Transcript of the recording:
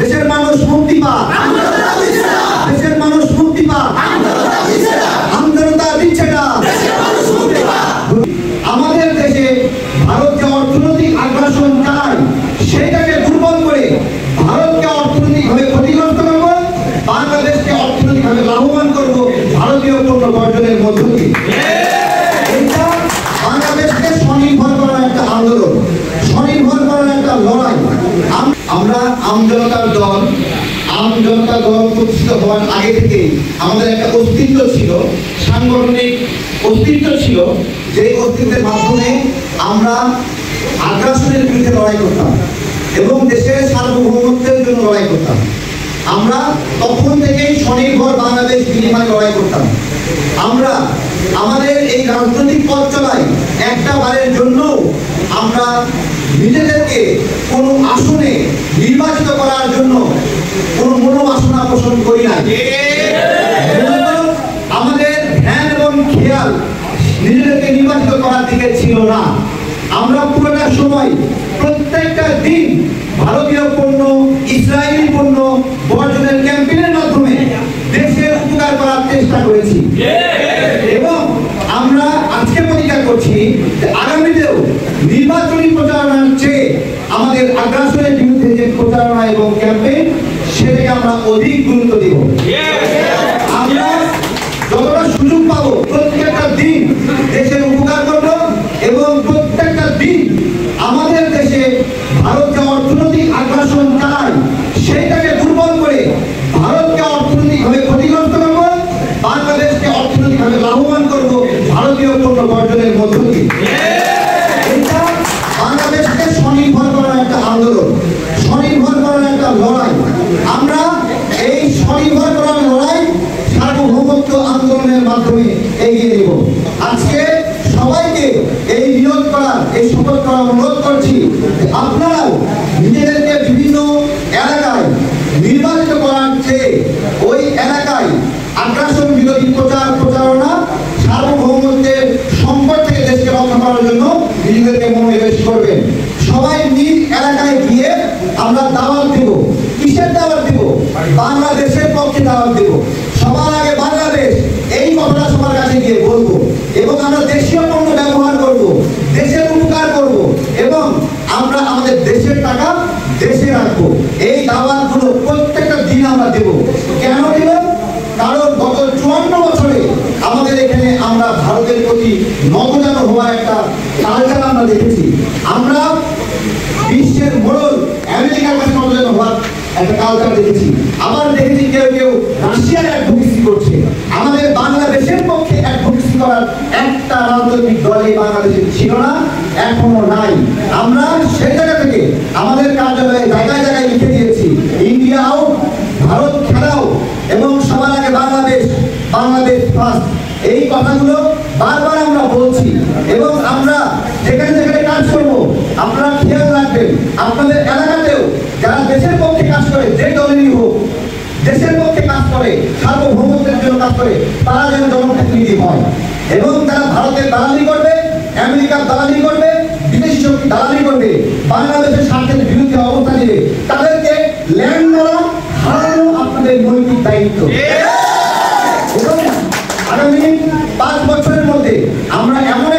দেশের মানুষ মুক্তি পাক, দেশের মানুষ মুক্তি পাক, আমজনতা দিচ্ছে না। আমাদের দেশে ভারত যে অর্থনৈতিক আগ্রাসন চায় সেটাকে দুর্বল করে ভারতকে অর্থনৈতিকভাবে ক্ষতিগ্রস্ত করব, বাংলাদেশকে অর্থনৈতিকভাবে লাভবান করব ভারতীয় পণ্য বর্জনের মধ্য দিয়ে। এটা বাংলাদেশকে স্বনির্ভর করার একটা আন্দোলন, স্বনির্ভর করার একটা লড়াই। আমরা আমজনতার দল, আমজনতা দল প্রতিষ্ঠিত হওয়ার আগে থেকে আমাদের একটা অস্তিত্ব ছিল, সাংগঠনিক অস্তিত্ব ছিল, যে অস্তিত্বের মাধ্যমে আমরা আগ্রাসনের বিরুদ্ধে লড়াই করতাম এবং দেশের সার্বভৌমত্বের জন্য লড়াই করতাম। আমরা তখন থেকেই স্বনির্ভর বাংলাদেশ বিনির্মাণে লড়াই করতাম। আমরা আমাদের এই রাজনৈতিক পথ চলায় একটা বারের জন্য আমরা নিজেদেরকে কোনো আসনে নির্বাচিত করার জন্য কোনো মনোবাসনা পোষণ করি না। আমাদের ধ্যান এবং খেয়াল নিজেদেরকে নির্বাচিত করার দিকে ছিল না। আমরা পুরোটা সময় প্রত্যেকটা দিন ভারতীয় পণ্য, ইসরায়েলি পণ্য বর্জনের ক্যাম্পেইনের মাধ্যমে দেশের উপকার করার চেষ্টা করেছি এবং আমরা আজকে প্রতিজ্ঞা করছি যে আগামীতেও নির্বাচনী প্রচারণার চেয়ে আমাদের আগ্রাসনের বিরুদ্ধে যে প্রচারণা এবং ক্যাম্পেইন সেটাকে আমরা অধিক গুরুত্ব দেব। আমরা যতটা সুযোগ পাবো প্রত্যেকটা দিন দেশের উপকার করব এবং প্রত্যেকটা দিন আমাদের দেশে ভারত যে অর্থনৈতিক আগ্রাসন চায় সেটাকে দুর্বল করে ভারতকে অর্থনৈতিকভাবে ক্ষতিগ্রস্ত করব, বাংলাদেশকে অর্থনৈতিকভাবে লাভবান করব ভারতীয় পণ্য বর্জনের মধ্য দিয়ে। এটা বাংলাদেশকে স্বনির্ভর করার একটা আন্দোলন, স্বনির্ভর করার একটা লড়াই। আমরা এই স্বনির্ভর করার লড়াই সার্বভৌমত্ব আন্দোলনের মাধ্যমে এগিয়ে নেব। আজকে সবাইকে এই নিয়োগ করার, এই শপথ করার অনুরোধ করছি আপনারাও নিজেদেরকে বিভিন্ন এলাকায় নির্বাচিত করার চেয়ে ওই এলাকায় আগ্রাসন বিরোধী প্রচারণা, সার্বভৌমত্বের সংকট থেকে দেশকে রক্ষা করার জন্য নিজেদেরকে মনোনিবেশ করবেন। সবাই নিজ এলাকায় গিয়ে আমরা দাওয়াত দেব। কিসের দাওয়াত দেব? বাংলাদেশের পক্ষে দাওয়াত দেব। সবার আগে বাংলাদেশ, এই কথাটা সবার কাছে গিয়ে বলবো এবং আমরা দেশীয় পণ্য ব্যবহার করব, দেশের উপকার করব এবং আমরা আমাদের দেশের টাকা দেশে রাখবো। এই দাওয়াতগুলো প্রত্যেকটা দিন আমরা দেব। কেন দেব? কারণ গত 54 বছরে আমাদের এখানে আমরা ভারতের প্রতি নতজানু হওয়ার একটা কালচার আমরা দেখেছি। আমরা বিশ্বের মোড়ল আমেরিকার কাছে নতজানু হওয়ার একটা কালচার দেখেছি। আবার দেখেছি কেউ কেউ রাশিয়ার অ্যাডভোকেসি করছে। আমাদের বাংলাদেশের পক্ষে অ্যাডভোকেসি করার একটা রাজনৈতিক দলে বাংলাদেশে ছিল না, এখনো নাই। আমরা সেই জায়গা থেকে আমাদের কার্যালয়ে জায়গায় জায়গায় লিখে দিয়েছি ইন্ডিয়া আউট, ভারত খেলাও এবং সবার আগে বাংলাদেশ, বাংলাদেশ ফার্স্ট। এই কথাগুলো বারবার আমরা বলছি এবং আমরা যেখানে যেখানে কাজ করবো আপনারা খেয়াল রাখবেন আপনাদের এলাকাতেও যারা দেশের পক্ষে কাজ করে, যে দলেরই হোক, দেশের পক্ষে কাজ করে, সার্বভৌমত্বের জন্য কাজ করে, তারা যেন জনপ্রতিনিধি হয় এবং যারা ভারতের দালালি করবে, আমেরিকার দালালি করবে, বিদেশি শক্তি দালালি করবে, বাংলাদেশের স্বার্থের বিরুদ্ধে অবস্থান নেবে, তাদেরকে ল্যান্ড মারা হারানো আপনাদের নৈতিক দায়িত্ব। এবং আগামী 5 বছরের মধ্যে আমরা এমন